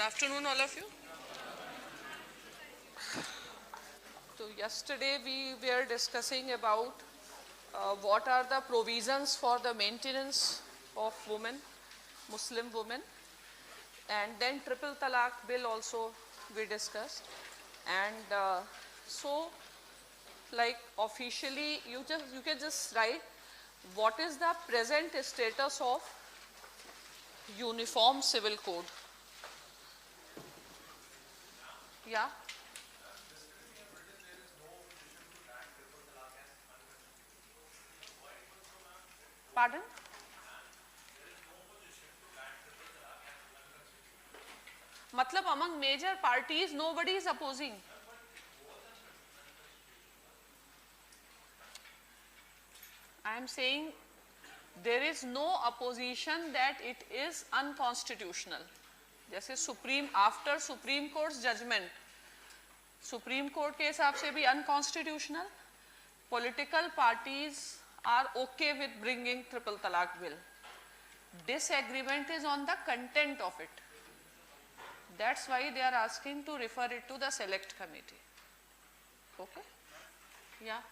afternoon, all of you. So yesterday we were discussing about what are the provisions for the maintenance of women, Muslim women, and then triple talaq bill also we discussed. And so, like officially, you can just write what is the present status of Uniform Civil Code. Yeah. Pardon? Matlab among major parties nobody is opposing. I am saying there is no opposition that it is unconstitutional. जैसे supreme after supreme court judgment supreme court के हिसाब से भी unconstitutional political parties are okay with bringing triple talaq bill disagreement is on the content of it. That's why they are asking to refer it to the select committee. Okay? Yeah.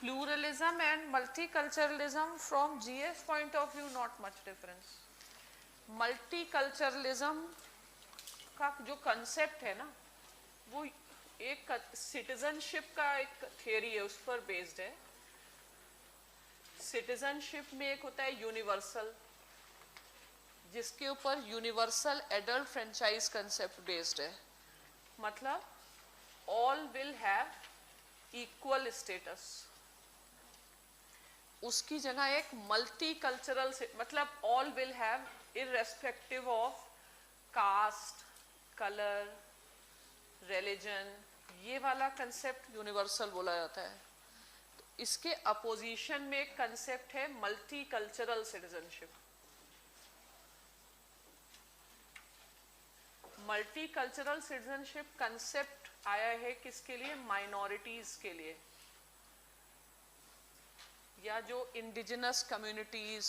Pluralism and multiculturalism from GS point of view not much difference. Multiculturalism का जो concept है ना वो एक citizenship का एक theory है उस पर बेस्ड है. सिटीजनशिप में एक होता है यूनिवर्सल जिसके ऊपर universal adult franchise concept based है. मतलब all will have equal status. उसकी जगह एक मल्टी कल्चरल मतलब all will have irrespective of cast colour religion ये वाला कंसेप्ट यूनिवर्सल बोला जाता है. तो इसके अपोजिशन में एक कंसेप्ट है multi cultural citizenship. Multi cultural citizenship concept आया है किसके लिए? माइनॉरिटीज के लिए या जो इंडिजिनस कम्युनिटीज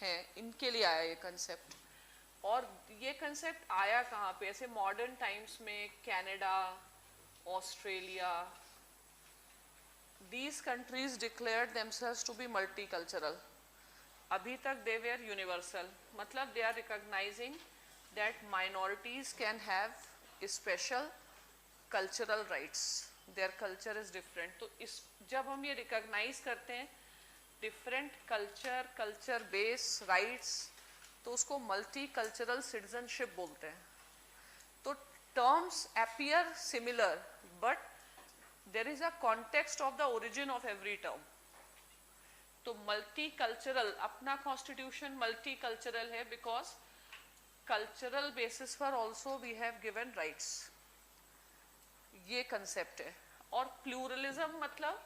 हैं इनके लिए आया ये कंसेप्ट. और ये कंसेप्ट आया कहाँ पे? ऐसे मॉडर्न टाइम्स में Canada Australia these countries declared themselves to be multicultural. अभी तक they were universal. मतलब they are recognizing that minorities can have special cultural rights. Their culture is different. तो इस जब हम ये recognize करते हैं different culture based rights तो उसको multicultural citizenship बोलते हैं. तो terms appear similar but there is a context of the origin of every term. तो multicultural अपना constitution multicultural है because cultural basis पर also we have given rights. ये concept है. और pluralism मतलब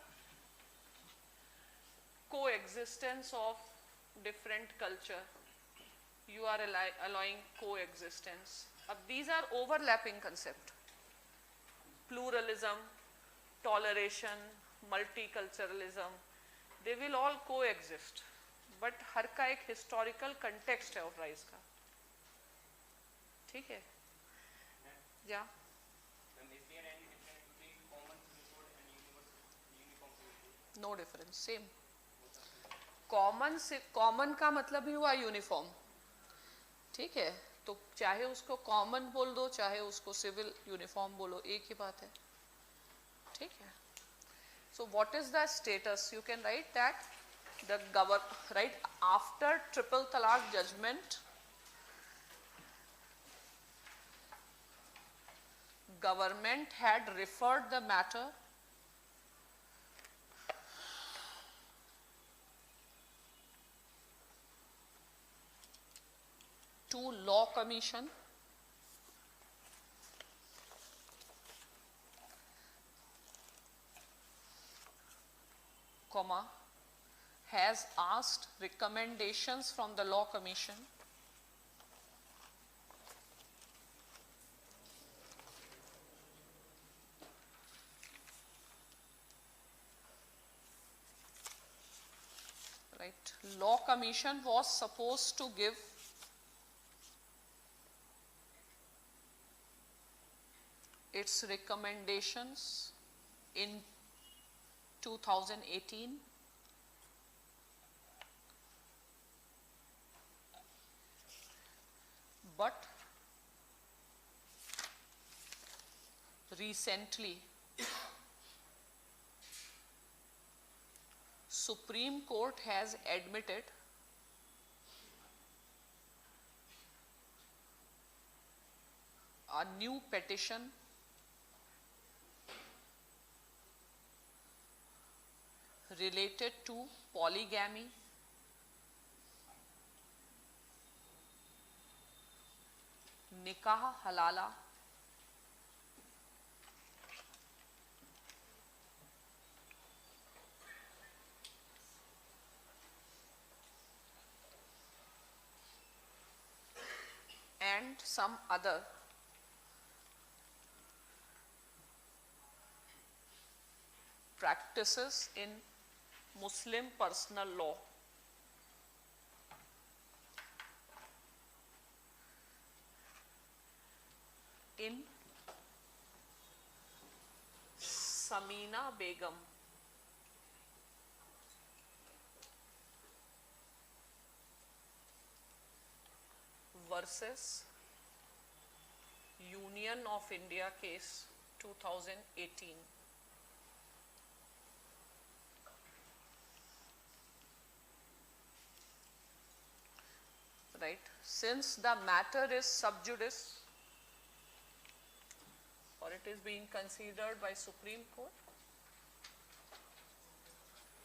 coexistence of different culture. You are allowing coexistence. अब these are overlapping concept. Pluralism, toleration, multiculturalism, they will all coexist. But हर का एक historical context है of rise का. ठीक है? Yeah. Is there any difference between common civil code and uniform civil code? No difference, same. Common का मतलब ही हुआ uniform. ठीक है, तो चाहे उसको कॉमन बोल दो चाहे उसको सिविल यूनिफॉर्म बोलो एक ही बात है. ठीक है. So what is the status? You can write that the right after triple तलाक judgement government had referred the matter to Law Commission has asked recommendations from the Law Commission right? Law Commission was supposed to give its recommendations in 2018. But recently, Supreme Court has admitted a new petition related to polygamy, nikah halala, and some other practices in Muslim personal law. In Samina Begum versus Union of India case 2018. Right? Since the matter is sub judice, or it is being considered by Supreme Court,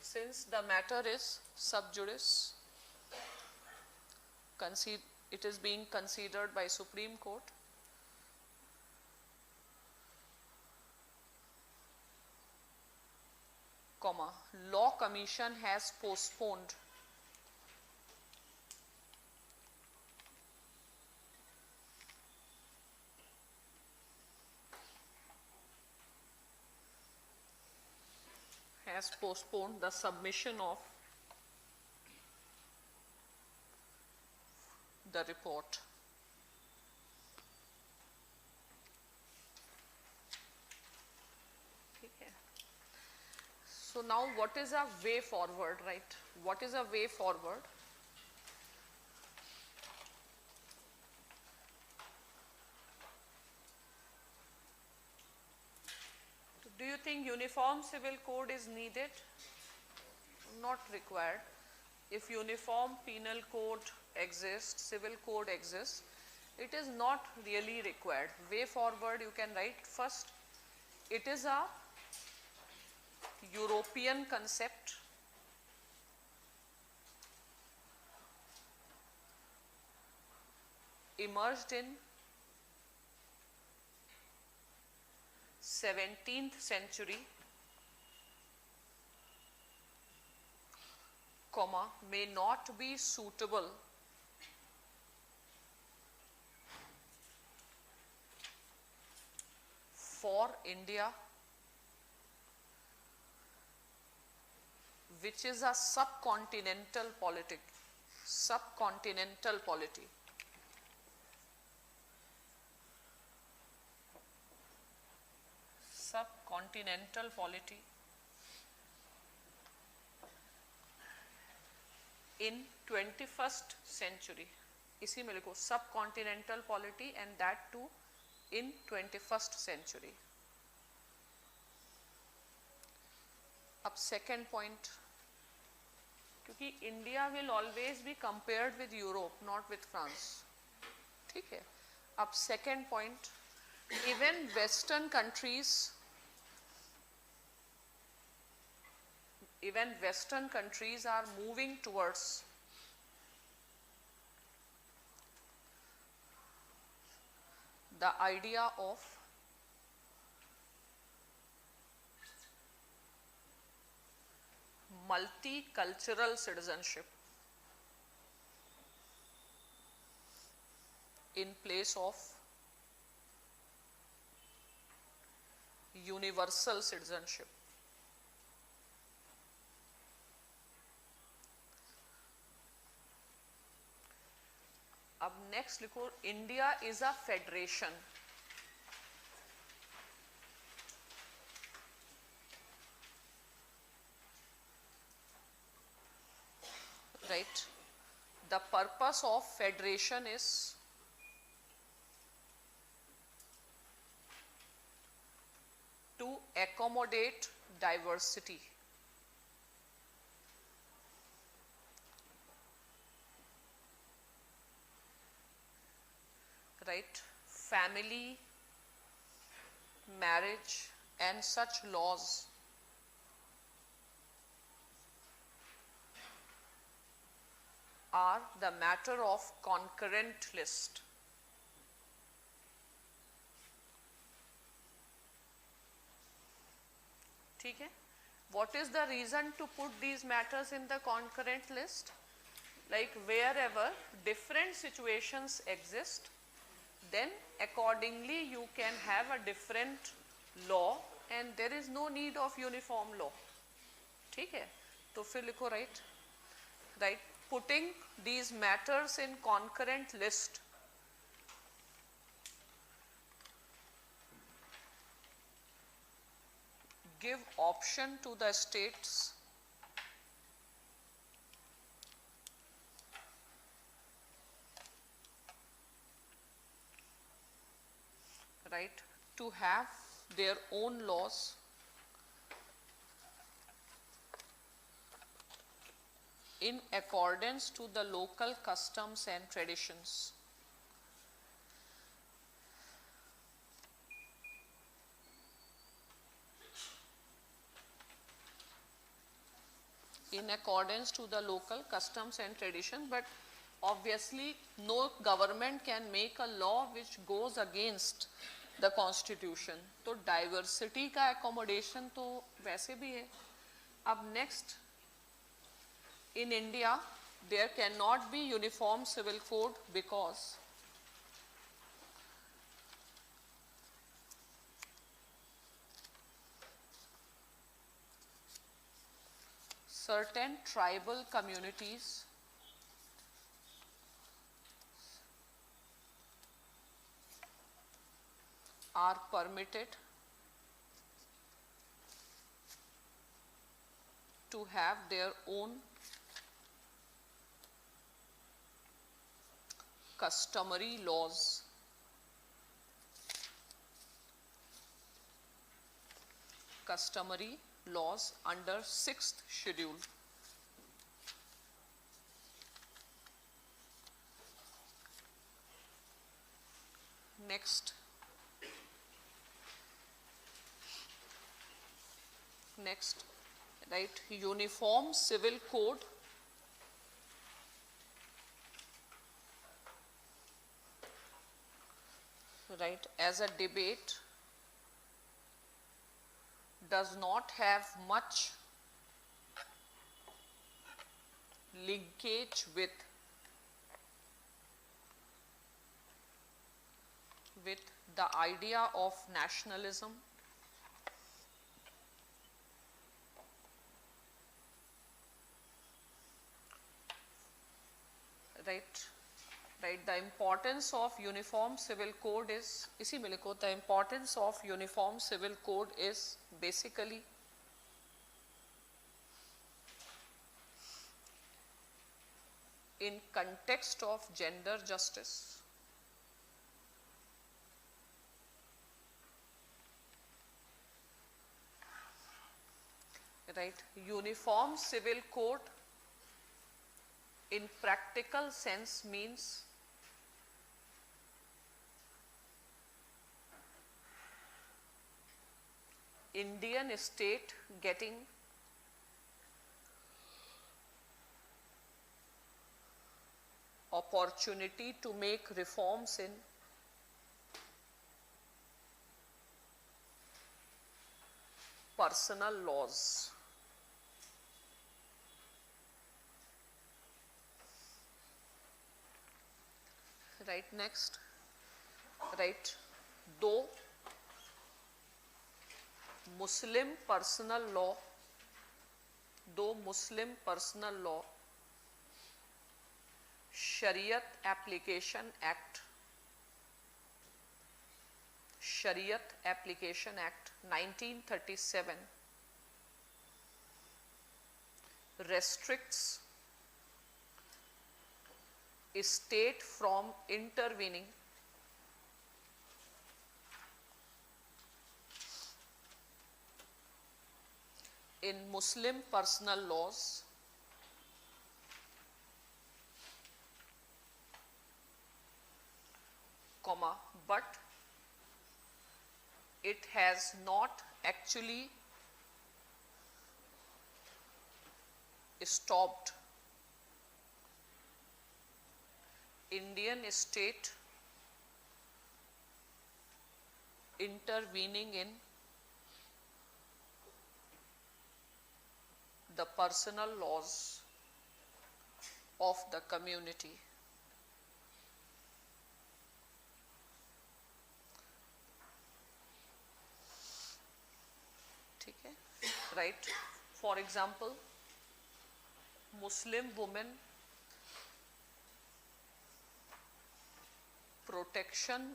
since the matter is sub judice, it is being considered by Supreme Court, comma, Law Commission has postponed the submission of the report. Okay. So now what is a way forward, right? What is a way forward? Do you think uniform civil code is needed? Not required. If uniform penal code exists, civil code exists, it is not really required. Way forward, you can write first, it is a European concept emerged in 17th century, comma, may not be suitable for India, which is a subcontinental polity. Subcontinental polity. Subcontinental polity in 21st century. इसी में लिखो subcontinental polity, and that too in 21st century. अब second point, क्योंकि India will always be compared with Europe, not with France. ठीक है. अब second point, even Western countries are moving towards the idea of multicultural citizenship in place of universal citizenship. अब next लिखो, India is a federation. Right. The purpose of federation is to accommodate diversity. Right. Family, marriage, and such laws are the matter of concurrent list. ठीक है. What is the reason to put these matters in the concurrent list? Like wherever different situations exist, then accordingly you can have a different law and there is no need of uniform law. ठीक है. तो फिर लिखो right. Right. Putting these matters in concurrent list give option to the states right to have their own laws in accordance to the local customs and traditions. In accordance to the local customs and tradition, but obviously no government can make a law which goes against the constitution. तो diversity का accommodation तो वैसे भी है. अब next, in India there cannot be uniform civil code because certain tribal communities are permitted to have their own customary laws. Customary laws under 6th schedule. Next. Next, right, uniform civil code right as a debate does not have much linkage with the idea of nationalism, right. The importance of uniform civil code is, इसी में लिखो, the importance of uniform civil code is basically in context of gender justice. Right, uniform civil code in practical sense means Indian state getting opportunity to make reforms in personal laws. Right, next, right, though Muslim personal law Shariat Application Act, Shariat Application Act 1937 restricts a state from intervening in Muslim personal laws comma, but it has not actually stopped Indian state intervening in the personal laws of the community. ठीक है, right? For example, Muslim women protection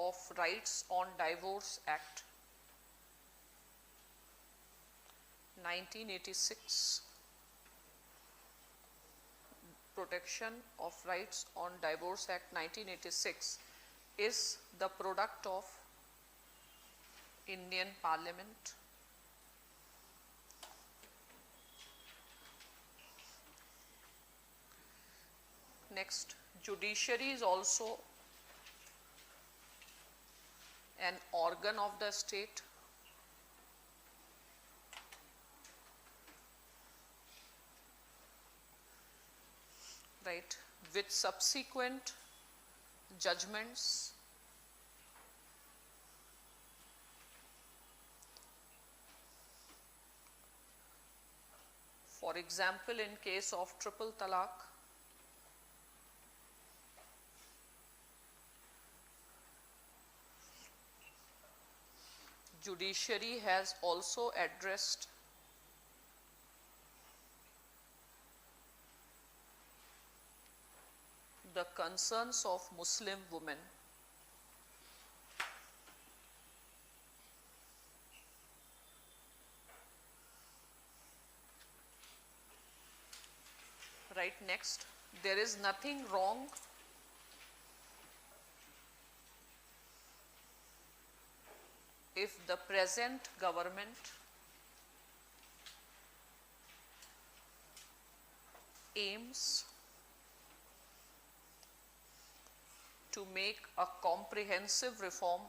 of Rights on Divorce Act 1986, Protection of Rights on Divorce Act 1986 is the product of Indian Parliament. Next, judiciary is also an organ of the state. Right, with subsequent judgments for example in case of triple talaq, judiciary has also addressed the concerns of Muslim women. Right, next, there is nothing wrong if the present government aims to make a comprehensive reform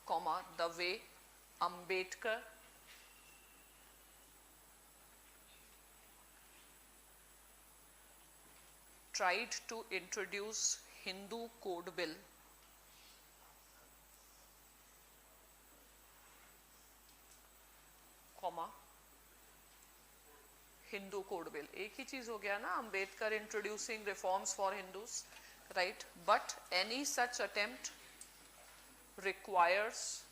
comma, the way Ambedkar tried to introduce Hindu Code Bill comma, Hindu Code Bill. एक ही चीज हो गया ना, Ambedkar introducing reforms for Hindus, right? But any such attempt requires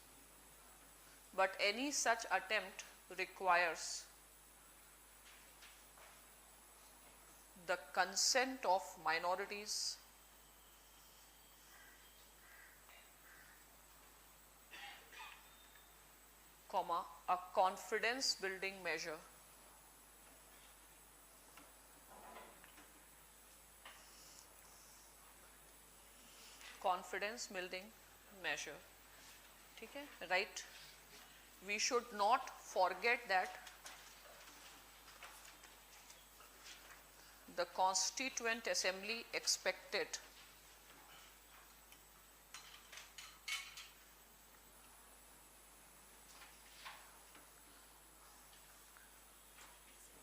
the consent of minorities comma, a confidence building measure ठीक है, right? We should not forget that the Constituent Assembly expected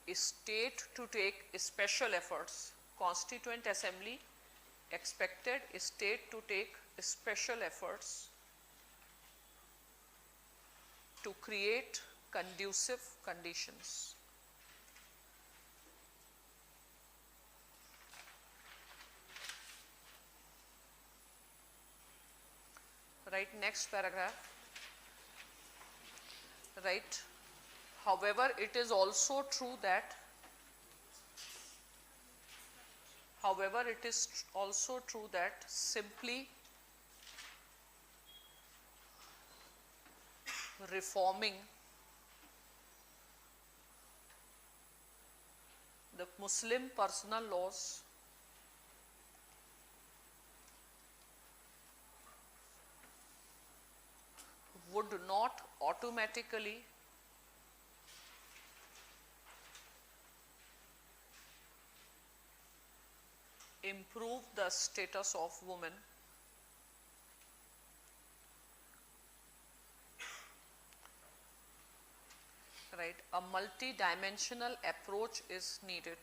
a state to take special efforts. Constituent Assembly expected a state to take special efforts to create conducive conditions Right, next paragraph. Right, however it is also true that simply reforming the Muslim personal laws would not automatically improve the status of women. Right, a multi-dimensional approach is needed.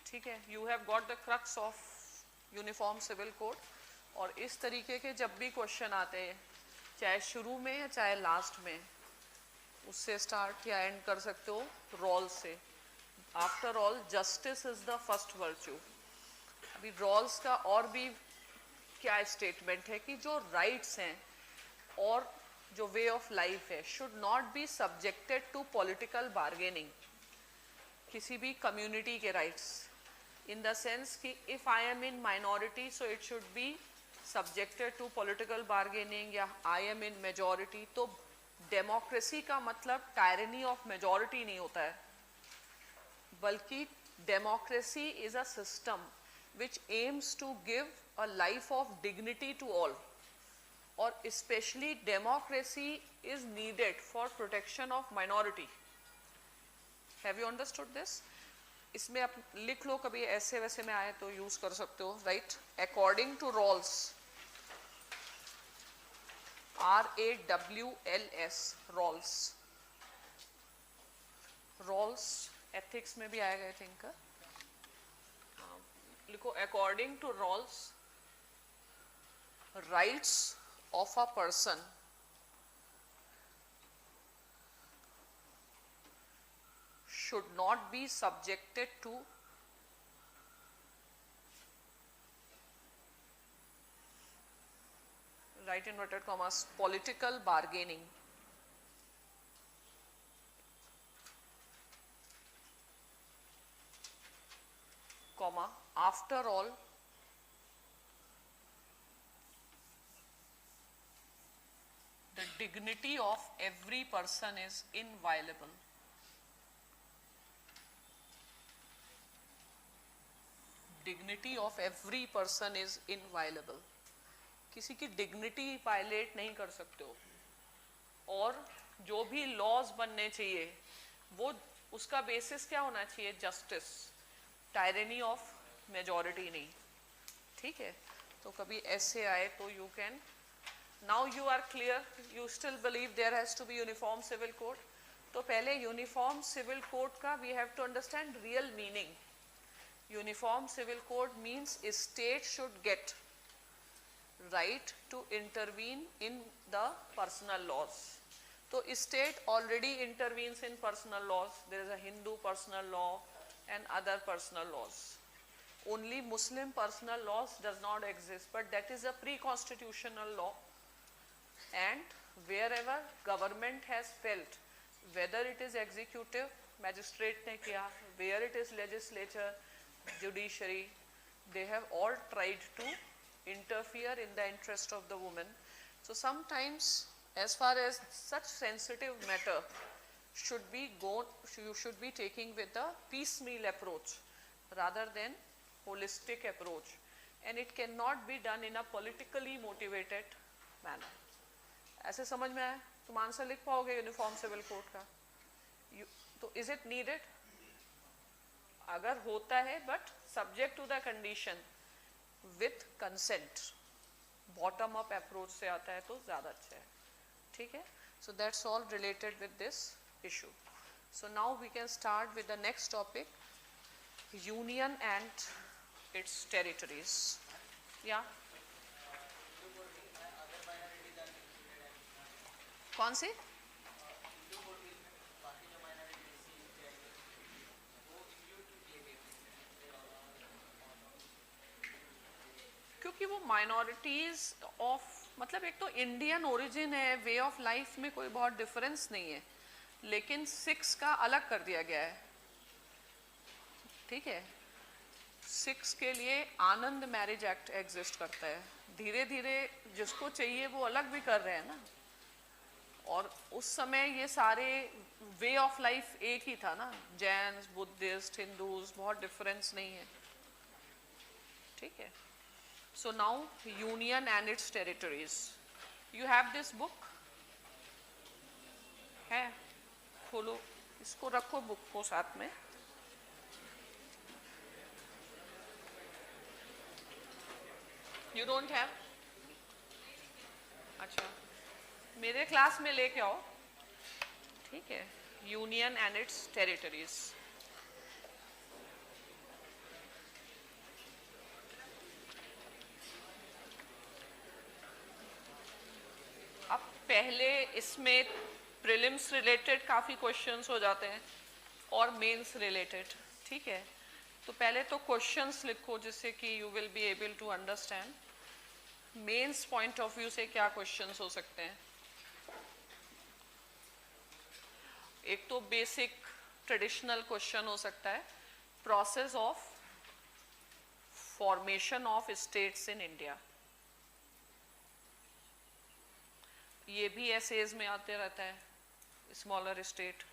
ठीक है, you have got the crux of uniform civil code. और इस तरीके के जब भी question आते हैं, चाहे शुरू में या चाहे लास्ट में, उससे स्टार्ट या एंड कर सकते हो रोल से. After all justice is the first virtue. अभी रोल्स का और भी क्या स्टेटमेंट है कि जो राइट्स हैं और जो वे ऑफ लाइफ है should not be subjected to political bargaining. किसी भी कम्युनिटी के राइट्स, in the sense कि if I am in minority so it should be subjected to political bargaining, या I am in majority. तो democracy का मतलब tyranny of majority नहीं होता है, बल्कि democracy is a system which aims to give a life of dignity to all, और especially democracy is needed for protection of minority. Have you understood this? इसमें आप लिख लो, कभी ऐसे वैसे में आए तो यूज कर सकते हो. Right, according to Rawls, RAWLS, Rawls. Rawls ethics में भी आएगा आई थिंक. लिखो according to Rawls, rights of a person should not be subjected to right inverted commas political bargaining. Comma, after all the dignity of every person is inviolable. Dignity of every person is inviolable. किसी की dignity violet नहीं कर सकते हो. और जो भी laws बनने चाहिए वो उसका बेसिस क्या होना चाहिए? जस्टिस, टायरनी ऑफ मेजॉरिटी नहीं. ठीक है, तो कभी ऐसे आए तो you can. Now you are clear, you still believe there has to be uniform civil code. तो पहले यूनिफॉर्म सिविल कोड का we have to understand real meaning. Uniform Civil Code means a state should get right to intervene in the personal laws. So state already intervenes in personal laws. There is a Hindu personal law and other personal laws. Only Muslim personal laws does not exist, but that is a pre-constitutional law. And wherever government has felt, whether it is executive, magistrate ने किया, where it is legislature, judiciary, they have all tried to interfere in the interest of the woman. So sometimes as far as such sensitive matter should be you should be taking with a piecemeal approach rather than holistic approach, and it cannot be done in a politically motivated manner. ऐसे समझ में आया? तुम answer लिख पाओगे uniform civil code का? तो is it needed? अगर होता है but subject to the condition with consent, bottom up approach से आता है तो ज़्यादा अच्छा है. ठीक है, so that's all related with this issue. So now we can start with the next topic, union and its territories. या कौन सी? क्योंकि वो माइनॉरिटीज ऑफ मतलब एक तो इंडियन ओरिजिन है, वे ऑफ लाइफ में कोई बहुत डिफरेंस नहीं है, लेकिन सिक्स का अलग कर दिया गया है, ठीक है। सिक्स के लिए आनंद मैरिज एक्ट एग्जिस्ट करता है, धीरे धीरे जिसको चाहिए वो अलग भी कर रहे हैं ना। और उस समय ये सारे वे ऑफ लाइफ एक ही था ना, जैन, बुद्धिस्ट, हिंदूज, बहुत डिफरेंस नहीं है, ठीक है। So now union and its territories, you have this book है, खोलो इसको, रखो बुक को साथ में। You don't have? अच्छा, मेरे क्लास में लेके आओ, ठीक है। यूनियन एंड इट्स टेरिटरीज, अब पहले इसमें प्रीलिम्स रिलेटेड काफ़ी क्वेश्चंस हो जाते हैं और मेंस रिलेटेड, ठीक है। तो पहले तो क्वेश्चंस लिखो जिससे कि you will be able to understand mains point of view से क्या क्वेश्चंस हो सकते हैं। एक तो बेसिक ट्रेडिशनल क्वेश्चन हो सकता है, process of formation of states in India, ये भी एसेज में आते रहता है, स्मॉलर स्टेट।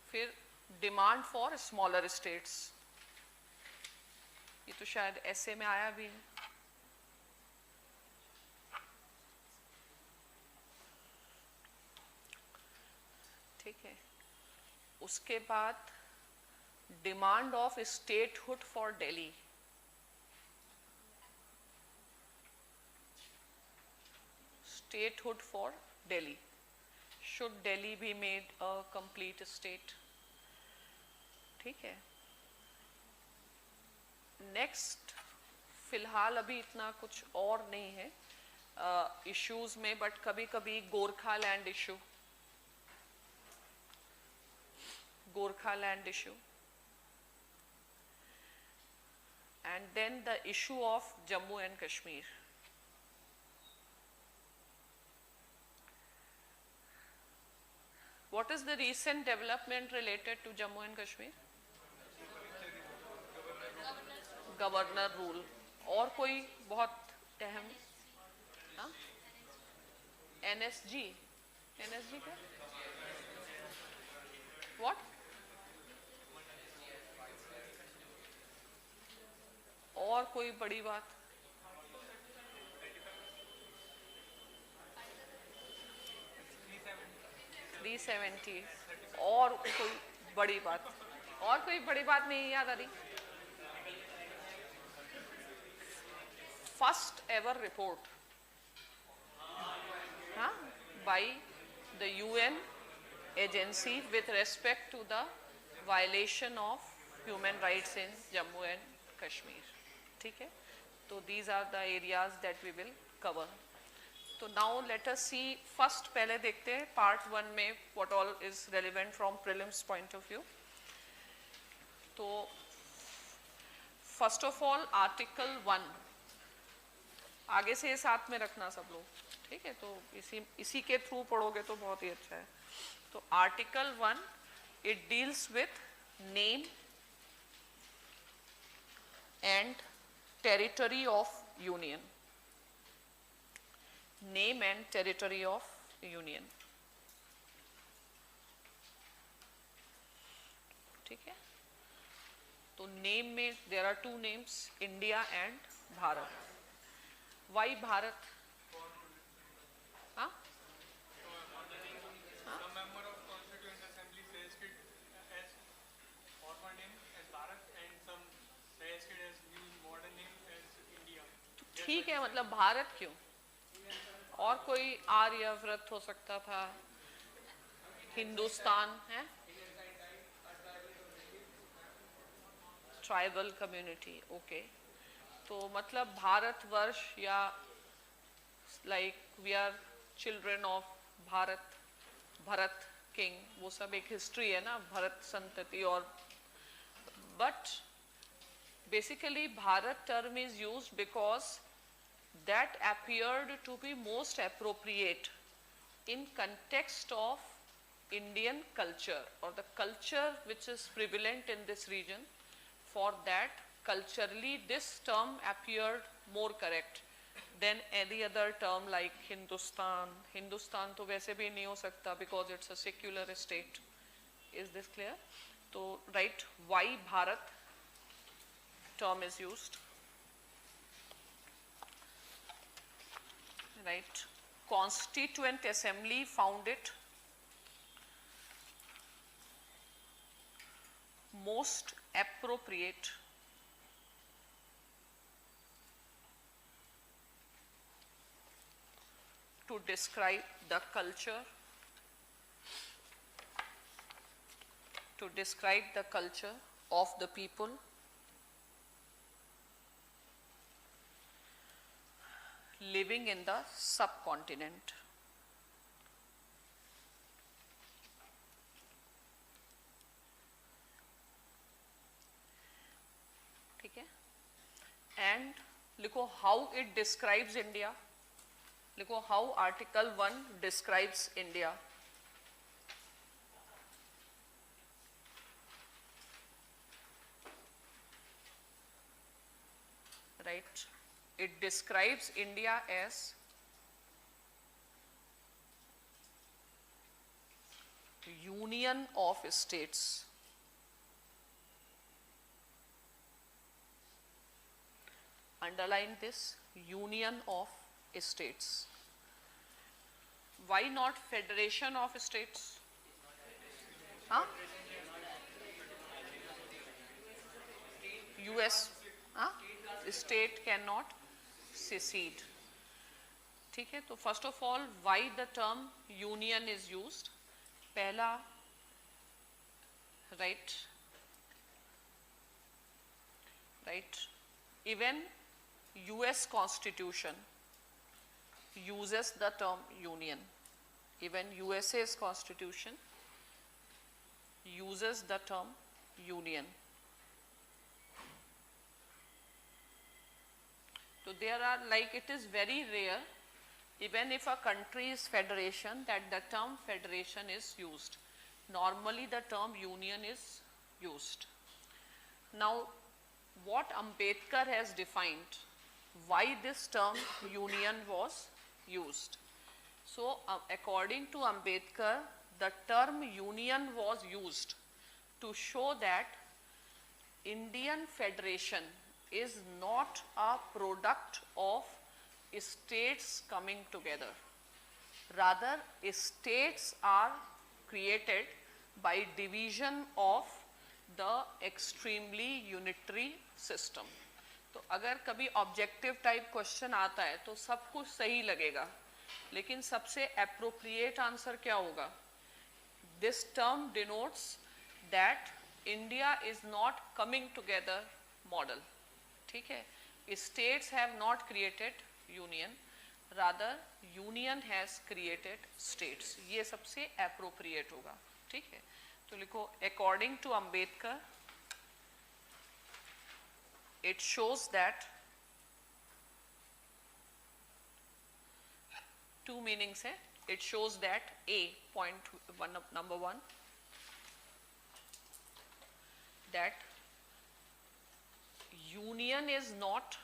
फिर डिमांड फॉर स्मॉलर स्टेट्स, ये तो शायद ऐसे में आया भी है, ठीक है। उसके बाद demand of statehood for Delhi, statehood for Delhi. Should Delhi be made a complete state? ठीक है। नेक्स्ट, फिलहाल अभी इतना कुछ और नहीं है इश्यूज में, बट कभी कभी Gorkhaland issue, Gorkhaland issue, and then the issue of Jammu and Kashmir. What is the recent development related to Jammu and Kashmir? Governor rule. और कोई बहुत अहम? NSG, NSG क्या? What? और कोई बड़ी बात? और कोई बड़ी बात? और कोई बड़ी बात नहीं याद आ रही? फर्स्ट एवर रिपोर्ट, हाँ, by the UN agency with respect to the violation of human rights in Jammu and Kashmir, ठीक है। तो these are the areas that we will cover. तो now let us see, first पहले देखते हैं पार्ट 1 में what all is relevant from prelims point of view. तो first of all article 1, आगे से साथ में रखना सब लोग, ठीक है। तो इसी के थ्रू पढ़ोगे तो बहुत ही अच्छा है। तो article 1, it deals with name and territory of union, name and territory of union, ठीक है। तो नेम में there are two names, India and Bharat. Why Bharat? हाँ? Some member of Constituent Assembly says it as former name as Bharat, and some says it as new modern name as India. ठीक है, मतलब भारत क्यों? और कोई आर्यव्रत हो सकता था, हिंदुस्तान है, ट्राइबल कम्युनिटी, ओके। तो मतलब भारतवर्ष, या like we are children of Bharat, Bharat king, वो सब एक हिस्ट्री है ना, भरत संतति। और but Basically, Bharat term is used because that appeared to be most appropriate in context of Indian culture or the culture which is prevalent in this region. For that, culturally, this term appeared more correct than any other term like Hindustan. Hindustan तो वैसे भी नहीं हो सकता because it's a secular state. Is this clear? So, right, why Bharat term is used? Right, Constituent Assembly found it most appropriate to describe the culture, of the people living in the subcontinent. ठीक है? And लिखो how it describes India. लिखो how Article 1 describes India. Right? It describes India as union of states. Underline this, union of states. Why not federation of states? Huh? US, huh? State cannot secede. ठीक है, तो first of all, why the term union is used? पहला, right, even US Constitution uses the term union. Even USA's Constitution uses the term union. So there are, like, it is very rare, even if a country is federation, that the term federation is used. Normally the term union is used. Now, what Ambedkar has defined, why this term union was used. So, according to Ambedkar, the term union was used to show that Indian federation is not a product of states coming together. Rather, states are created by division of the extremely unitary system. तो अगर कभी objective type question आता है तो सब कुछ सही लगेगा, लेकिन सबसे एप्रोप्रिएट आंसर क्या होगा? This term denotes that India is not coming together model. ठीक है, states have not created union, rather union has created states. ये सबसे appropriate होगा. ठीक है, तो लिखो according to Ambedkar, it shows that two meanings है. It shows that A, point one, number one, that union is not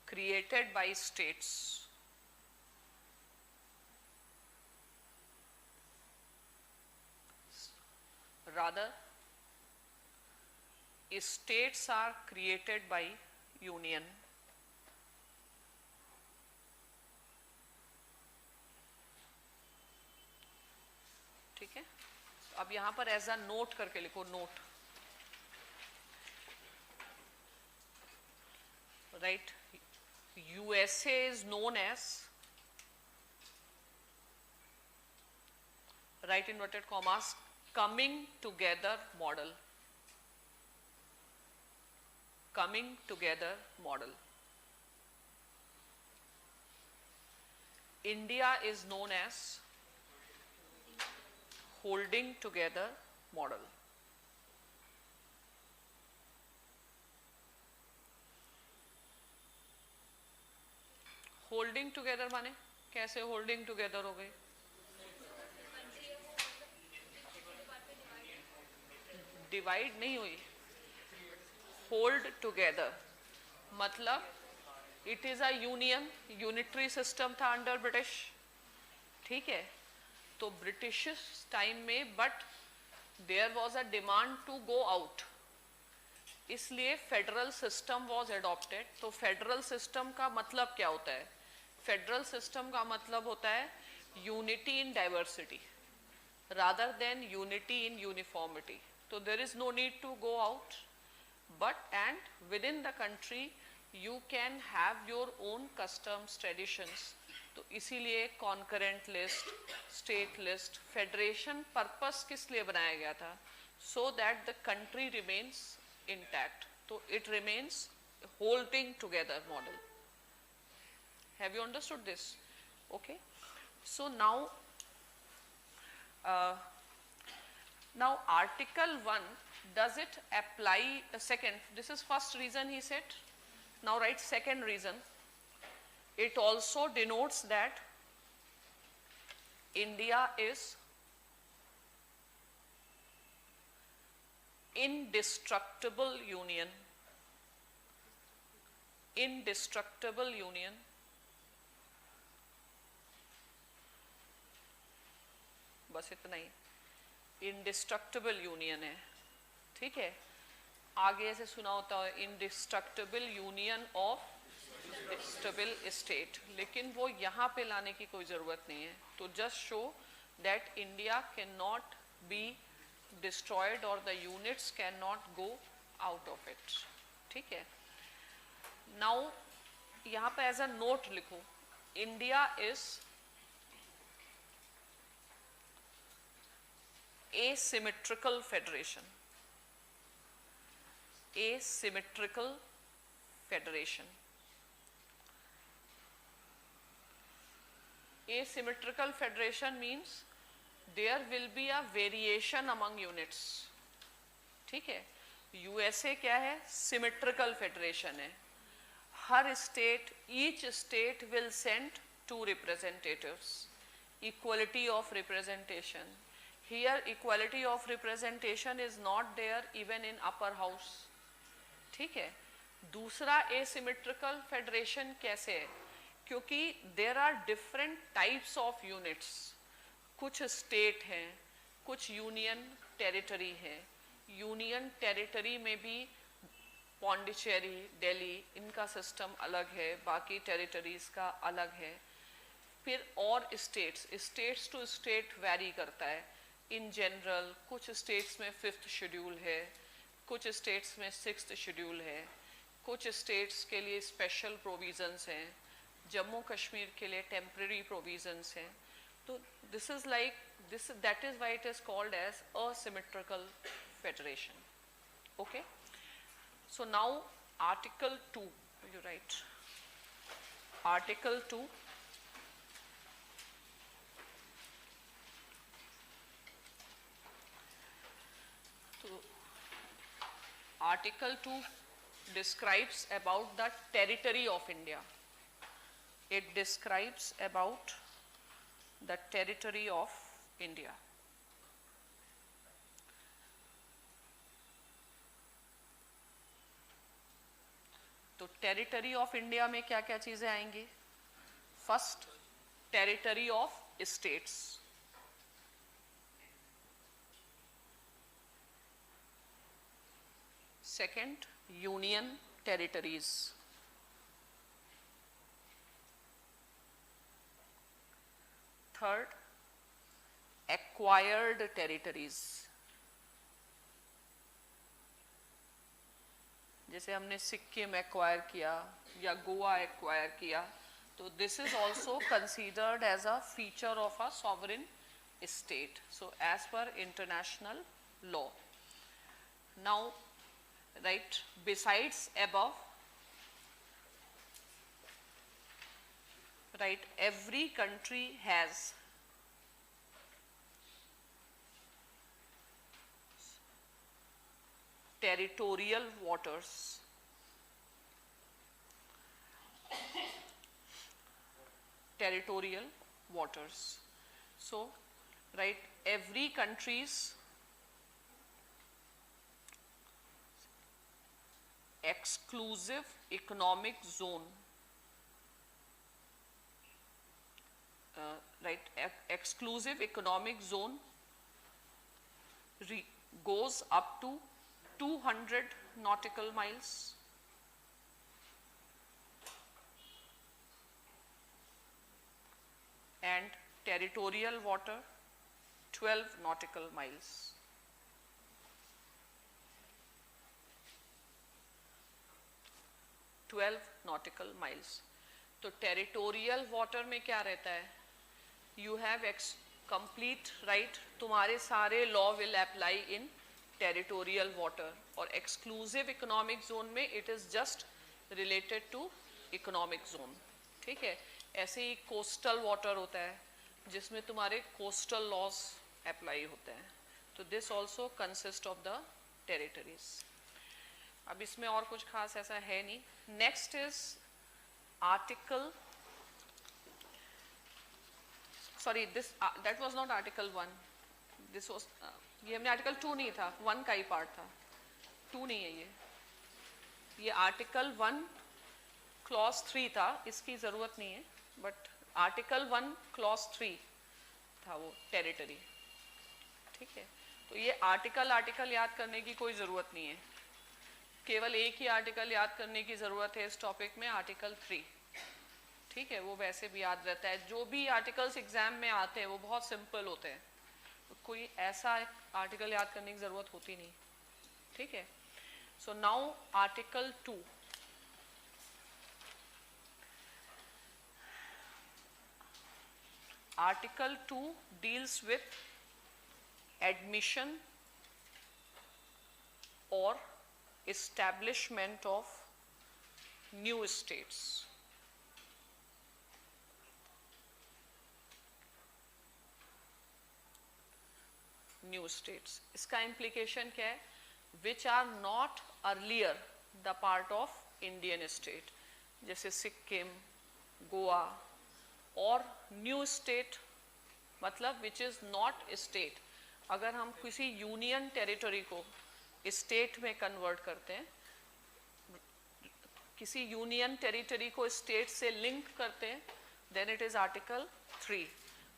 created by states. Rather, states are created by union. ठीक है, अब यहां पर एज अ नोट करके लिखो, note. Right, USA is known as, right inverted commas, coming together model. Coming together model. India is known as holding together model. Holding together माने कैसे holding together हो गई? डिवाइड नहीं हुई, होल्ड टुगेदर मतलब it is a union, unitary system था under British, ठीक है। तो ब्रिटिश टाइम में but there was a demand to go out, इसलिए फेडरल सिस्टम वॉज एडॉप्टेड। तो फेडरल सिस्टम का मतलब क्या होता है? फेडरल सिस्टम का मतलब होता है unity in diversity rather than unity in uniformity. So there is no need to go out, but and within the country you can have your own customs traditions. तो इसीलिए concurrent list, state list, federation purpose किस लिए बनाया गया था? So that the country remains intact. तो it remains holding together model. Have you understood this? Okay. So now article 1, does it apply second? This is first reason he said. Now write second reason. It also denotes that India is indestructible union. Indestructible union. बस इतना ही, indestructible union है, ठीक है। आगे ऐसे सुना होता है indestructible union of stable state, लेकिन वो यहाँ पे लाने की कोई ज़रूरत नहीं है। तो just show that India can not be destroyed और the units can not go out of it, ठीक है। नाउ यहाँ पे एज अ नोट लिखो, India is asymmetrical federation. Asymmetrical federation. Asymmetrical federation means there will be a variation among units, ठीक है। USA क्या है? सिमेट्रिकल फेडरेशन है। हर state, each state will send 2 representatives, equality of representation. Here equality of representation is not there even in upper house, ठीक है। दूसरा asymmetrical federation कैसे है? क्योंकि there are different types of units. कुछ state हैं, कुछ union territory है। union territory में भी पौंडीचेरी, दिल्ली, इनका सिस्टम अलग है, बाकी टेरिटरीज का अलग है। फिर और स्टेट्स टू स्टेट वैरी करता है। इन जनरल कुछ स्टेट्स में 5th शेड्यूल है, कुछ स्टेट्स में 6th शेड्यूल है, कुछ स्टेट्स के लिए स्पेशल प्रोविजंस हैं, जम्मू कश्मीर के लिए टेम्पररी प्रोविजंस हैं। तो this is like this, that is why it is called as asymmetrical federation, okay. So now article 2, you write article 2, so article 2 describes about the territory of India. It describes about the territory of India. तो territory of India में क्या क्या चीजें आएंगी? First, territory of states. Second, union territories. Third, acquired territories. जैसे हमने Sikkim acquire किया या गोवा एक्वायर किया, तो this is also considered as a feature of a sovereign state, so as per international law. Now right, besides above, right, every country has territorial waters. territorial waters. So, right, every country's exclusive economic zone, exclusive economic zone goes up to 200 nautical miles. And territorial water 12 nautical miles. nautical miles. तो territorial water में क्या रहता है? You have complete right, तुम्हारे सारे law will apply in territorial water, और exclusive economic zone में it is just related to economic zone. ठीक है, ऐसे ही कोस्टल वाटर होता है जिसमें तुम्हारे कोस्टल लॉज अप्लाई होते हैं. तो this also consist of the territories. अब इसमें और कुछ खास ऐसा है नहीं. Next is article, sorry this that was not article 1, this was, ये हमने आर्टिकल 2 नहीं था, 1 का ही पार्ट था, 2 नहीं है ये आर्टिकल 1 क्लॉज 3 था, इसकी ज़रूरत नहीं है, बट आर्टिकल 1 क्लॉज 3 था वो टेरिटरी. ठीक है, तो ये आर्टिकल याद करने की कोई ज़रूरत नहीं है, केवल एक ही आर्टिकल याद करने की ज़रूरत है इस टॉपिक में, आर्टिकल 3. ठीक है, वो वैसे भी याद रहता है. जो भी आर्टिकल्स एग्जाम में आते हैं वो बहुत सिंपल होते हैं, तो कोई ऐसा आर्टिकल याद करने की ज़रूरत होती नहीं. ठीक है, so now article 2. Article 2 deals with admission or establishment of new states. New states. इसका implication क्या है? Which are not earlier the part of Indian state, जैसे सिक्किम, गोवा, और न्यू स्टेट मतलब विच इज़ नॉट स्टेट. अगर हम किसी यूनियन टेरिटरी को स्टेट में कन्वर्ट करते हैं, किसी यूनियन टेरिटरी को स्टेट से लिंक करते हैं, then it is article 3.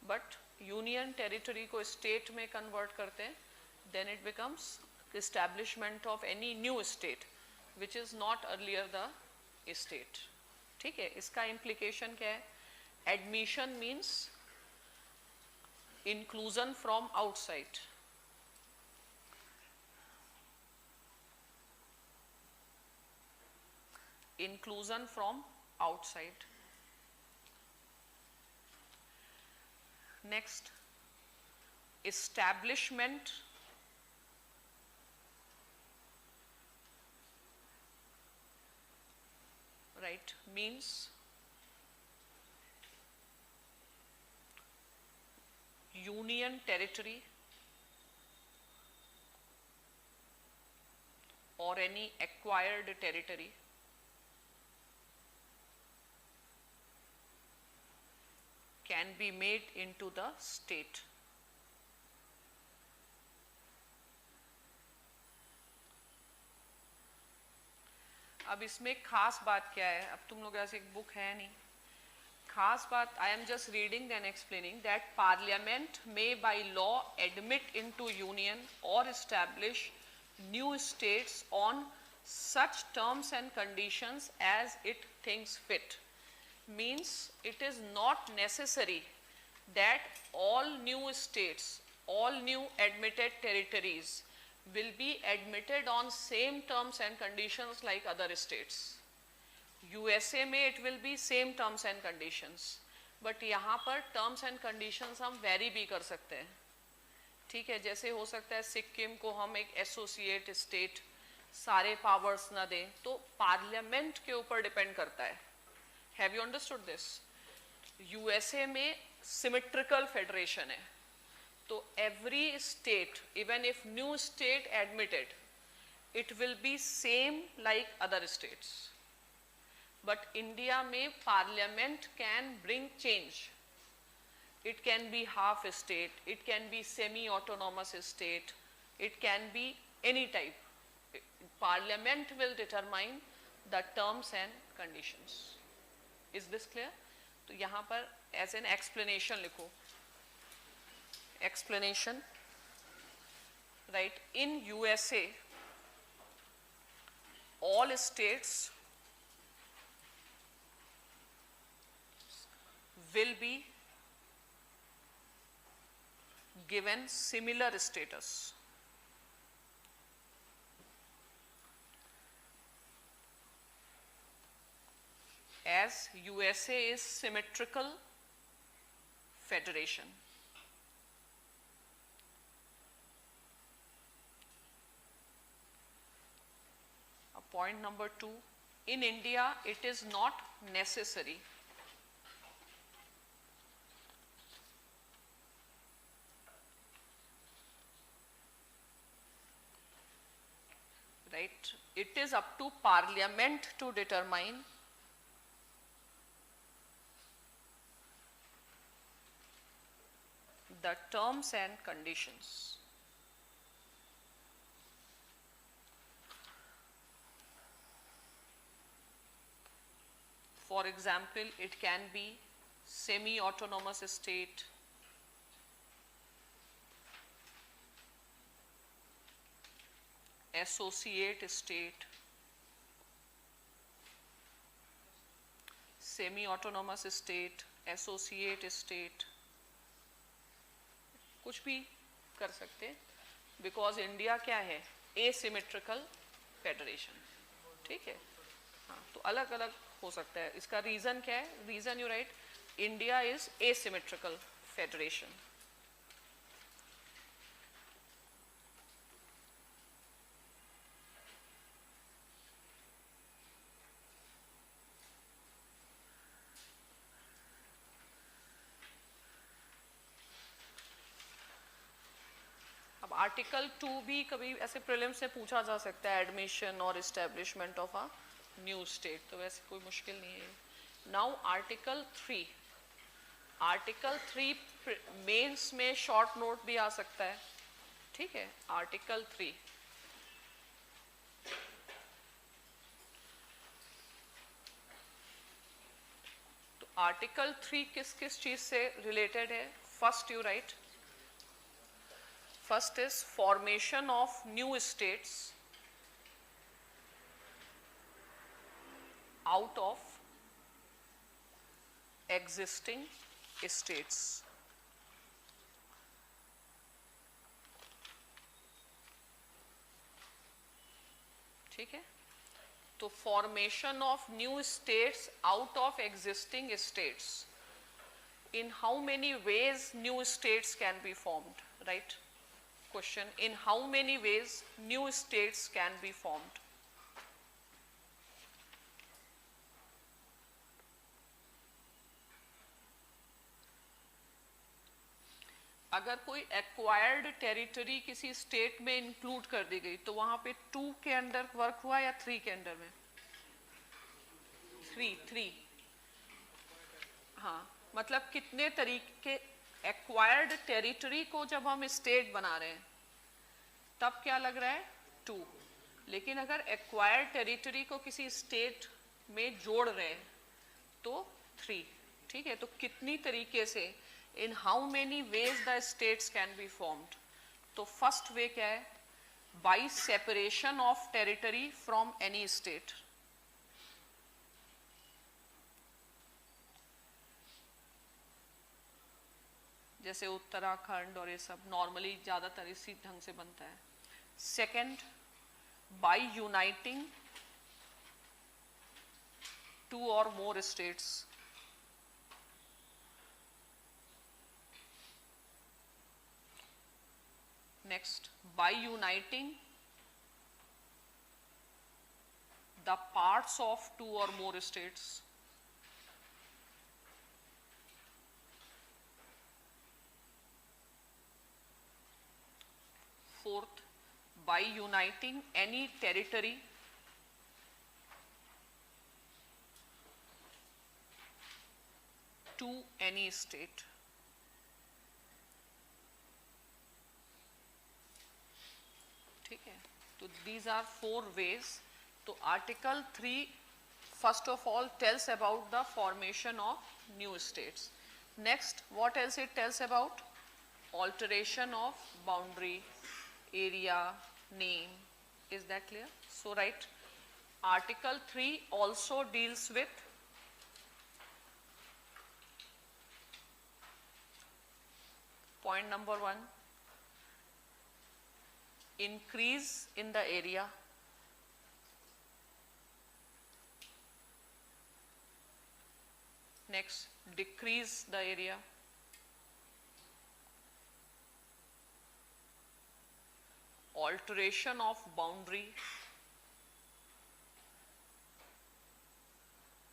But union territory को स्टेट में कन्वर्ट करते हैं, then it becomes establishment of any new state which is not earlier the state. ठीक है, इसका इम्प्लीकेशन क्या है? Admission means inclusion from outside. Inclusion from outside. Next, establishment right means union territory or any acquired territory can be made into the state. अब इसमें खास बात क्या है? अब तुम लोग ऐसे एक बुक है नहीं, खास बात, I am just reading and explaining that Parliament may by law admit into union or establish new states on such terms and conditions as it thinks fit. Means it is not necessary that all new states, all new admitted territories will be admitted on same terms and conditions like other states. USA में it will be same terms and conditions, but यहाँ पर terms and conditions हम very भी कर सकते हैं. ठीक है, जैसे हो सकता है सिक्किम को हम एक एसोसिएट स्टेट सारे पावर्स ना दें, तो पार्लियामेंट के ऊपर डिपेंड करता है. Have you understood this? USA में सिमेट्रिकल फेडरेशन है, तो every state, even if new state admitted, it will be same like other states. but India में parliament can bring change. It can be half a state, it can be semi-autonomous state, it can be any type. Parliament will determine the terms and conditions. Is this clear? तो यहाँ पर as an explanation लिखो. Explanation, right? In USA, all states will be given similar status. As USA is symmetrical federation. Point number 2, in India it is not necessary right, it is up to parliament to determine the terms and conditions. For example, it can be semi-autonomous state, associate state, semi-autonomous state, associate state, कुछ भी कर सकते, because India क्या है, asymmetrical federation, ठीक है, हाँ, तो अलग अलग हो सकता है. इसका रीजन क्या है? Reason you write, India is asymmetrical federation. अब आर्टिकल 2 भी कभी ऐसे प्रीलिम से पूछा जा सकता है, एडमिशन और establishment of a new state, तो वैसे कोई मुश्किल नहीं है. नाउ आर्टिकल 3, आर्टिकल 3 मेंस में शॉर्ट नोट भी आ सकता है, ठीक है. आर्टिकल 3 तो आर्टिकल 3 किस किस चीज से रिलेटेड है? First you right, first is formation of new states out of existing states. ठीक है, तो formation of new states out of existing states. In how many ways new states can be formed, right? Question, in how many ways new states can be formed? अगर कोई acquired territory किसी state में include कर दी गई तो वहां पे 2 के अंडर वर्क हुआ या 3 के अंडर में? 3. हाँ, मतलब कितने तरीके, एक्वायर्ड टेरिटरी को जब हम स्टेट बना रहे हैं तब क्या लग रहा है? 2. लेकिन अगर एक्वायर्ड टेरिटरी को किसी स्टेट में जोड़ रहे हैं तो 3. ठीक है, तो कितनी तरीके से, in how many ways the states can be formed? तो first way क्या है? By separation of territory from any state. जैसे उत्तराखंड और ये सब नॉर्मली ज़्यादातर इसी ढंग से बनता है. Second, by uniting 2 or more states. Next, by uniting the parts of 2 or more states. Fourth, by uniting any territory to any state. ठीक है, तो these are 4 ways. तो Article 3 first of all tells about the formation of new states. Next, what else it tells about? Alteration of boundary, area, name. Is that clear? So right, Article 3 also deals with point number 1, increase in the area. Next, decrease the area. Alteration of boundary.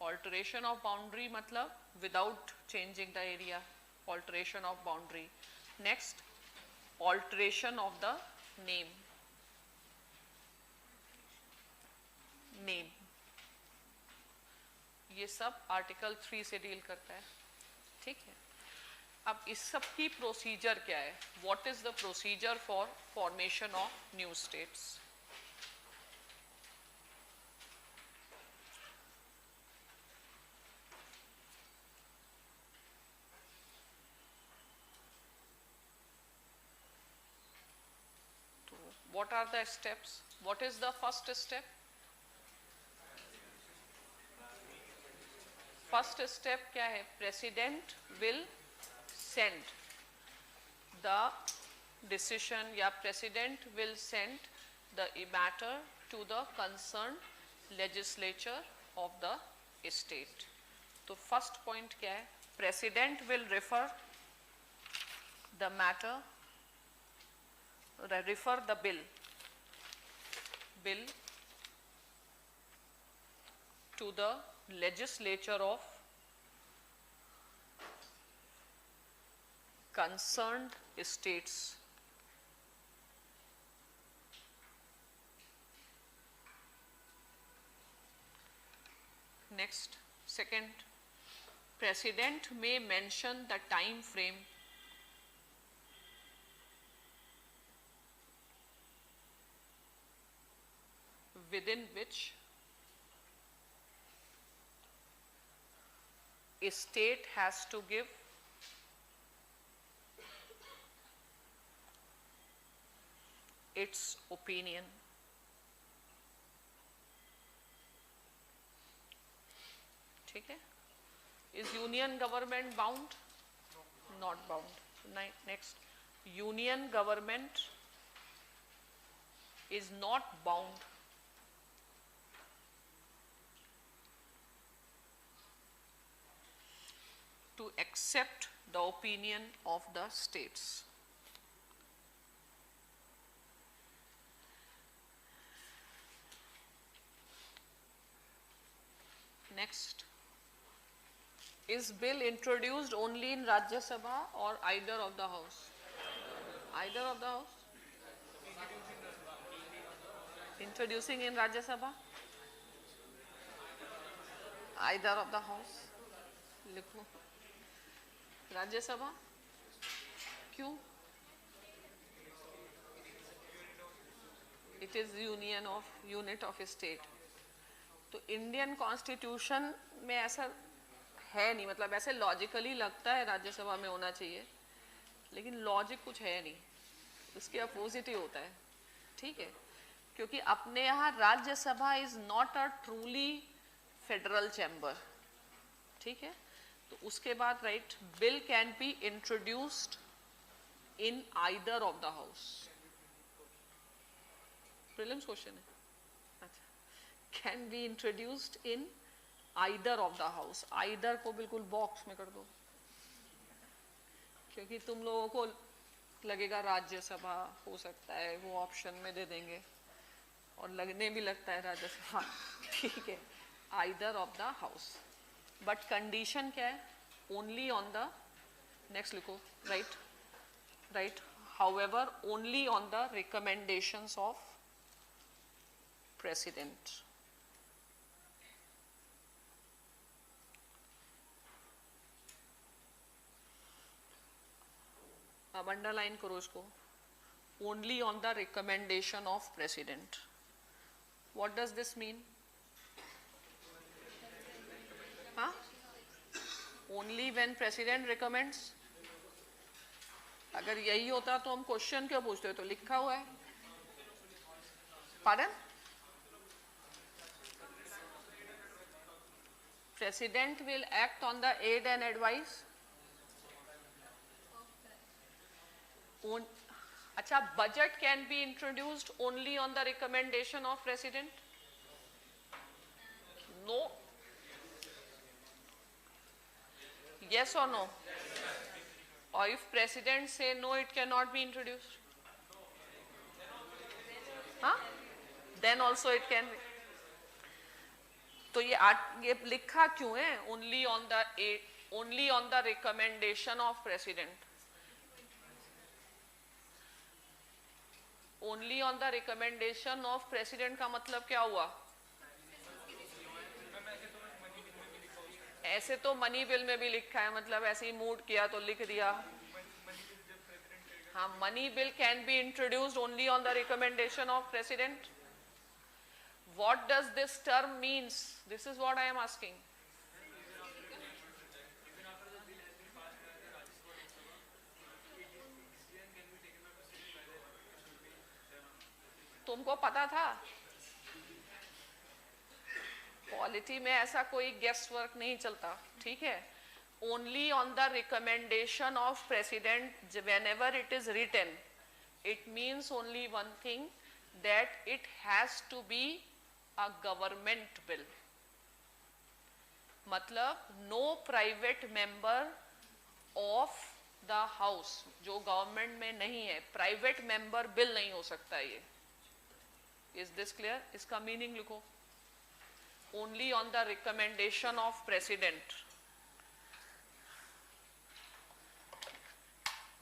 Alteration of boundary मतलब without changing the area. Alteration of boundary. Next, alteration of the name. Name. ये sub article 3 से deal करता है. ठीक है, अब इस सब की प्रोसीजर क्या है? What is the procedure for formation of new states? तो what are the steps? What is the first step? First step क्या है? President will send the decision या president will send the matter to the concern legislature of the state. तो first point क्या है? President will refer the matter, refer the bill to the legislature of concerned states. Next, second, president may mention the time frame within which a state has to give its opinion. ठीक है? Is union government bound? Not bound. Next, union government is not bound to accept the opinion of the states. Next, is bill introduced only in Rajya Sabha or either of the house? Either of the house? Introducing in Rajya Sabha? Either of the house? लिखो राज्यसभा. क्यों? It is unit of state. तो Indian constitution में ऐसा है नहीं, मतलब ऐसे logically लगता है राज्यसभा में होना चाहिए, लेकिन लॉजिक कुछ है नहीं, उसके अपोजिट ही होता है. ठीक है, क्योंकि अपने यहाँ Rajya Sabha is not a truly federal chamber. ठीक है, तो उसके बाद right, bill can be introduced in either of the house. Prelims question है. अच्छा, can be introduced in either of the house. Either को बिल्कुल बॉक्स में कर दो, क्योंकि तुम लोगों को लगेगा राज्यसभा हो सकता है, वो ऑप्शन में दे देंगे, और लगने भी लगता है राज्यसभा. ठीक है, either of the house. But condition क्या है? ओनली ऑन द, नेक्स्ट लिखो, right, however only on the recommendations of president. अब अंडरलाइन करो इसको, only on the recommendation of president. What does this mean? हाँ, ओनली व्हेन प्रेसिडेंट रिकमेंड्स. अगर यही होता तो हम क्वेश्चन क्यों पूछते? तो लिखा हुआ है. Pardon? President will act on the aid and advice. अच्छा, budget can be introduced only on the recommendation of president? No. Yes or no? Or if president say no, it cannot be introduced. Huh? Then also it can be. तो ये लिखा क्यों है? Only on the recommendation of president. Only on the recommendation of president का मतलब क्या हुआ? ऐसे तो मनी बिल में भी लिखा है, मतलब ऐसे ही मूड किया तो लिख दिया. हाँ, money bill can be introduced only on the recommendation of president. What does this term means? This is what I am asking. तुमको पता था? पॉलिटी में ऐसा कोई गेस्ट वर्क नहीं चलता, ठीक है? Only on the recommendation of president, whenever it is written, it means only one thing, that it has to be a government bill. मतलब no private member of the house, जो government में नहीं है, private member bill नहीं हो सकता ये. Is this clear? इसका मीनिंग लिखो. Only on the recommendation of president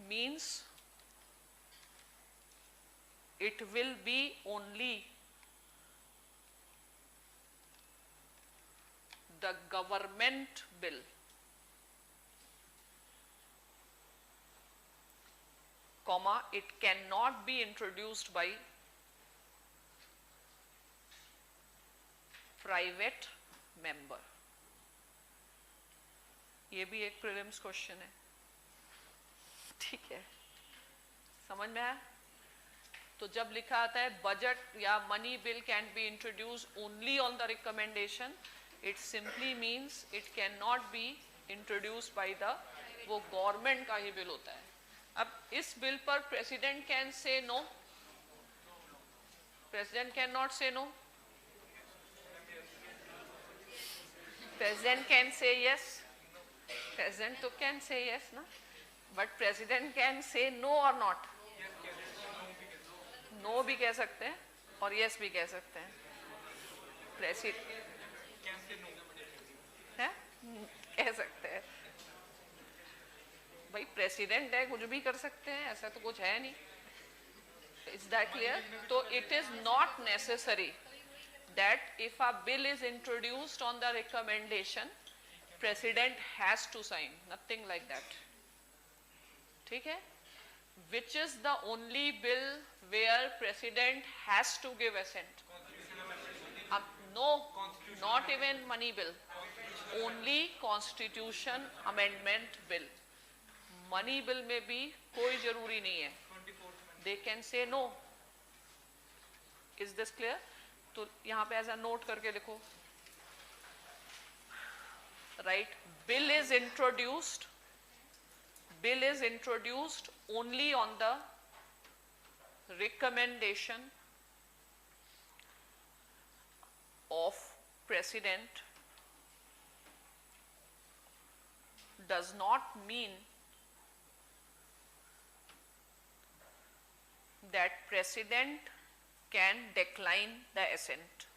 means it will be only the government bill. Comma, it cannot be introduced by private member. ये भी एक प्रीलिम्स क्वेश्चन है, ठीक है? समझ में आया? तो जब लिखा आता है बजट या money bill can be introduce only on the recommendation, it simply means it can not be introduced by the, वो गवर्नमेंट का ही बिल होता है. अब इस बिल पर president can say no? President can not say no. President can say yes. President तो can say yes ना, but president can say no और नॉट. नो भी कह सकते हैं और यस भी कह सकते हैं. प्रेसिडेंट है, कह सकते हैं भाई, प्रेसिडेंट है, कुछ भी कर सकते हैं, ऐसा तो कुछ है नहीं. Is that clear? तो it is not necessary that if a bill is introduced on the recommendation, president has to sign. Nothing like that, ठीक है? Which is the only bill where president has to give assent? No, not even money bill. Only constitution amendment bill. Money bill में भी कोई जरूरी नहीं है. They can say no. Is this clear? तो यहाँ पे ऐसा नोट करके लिखो. Right? Bill is introduced. Bill is introduced only on the recommendation of president. Does not mean that president can decline the assent.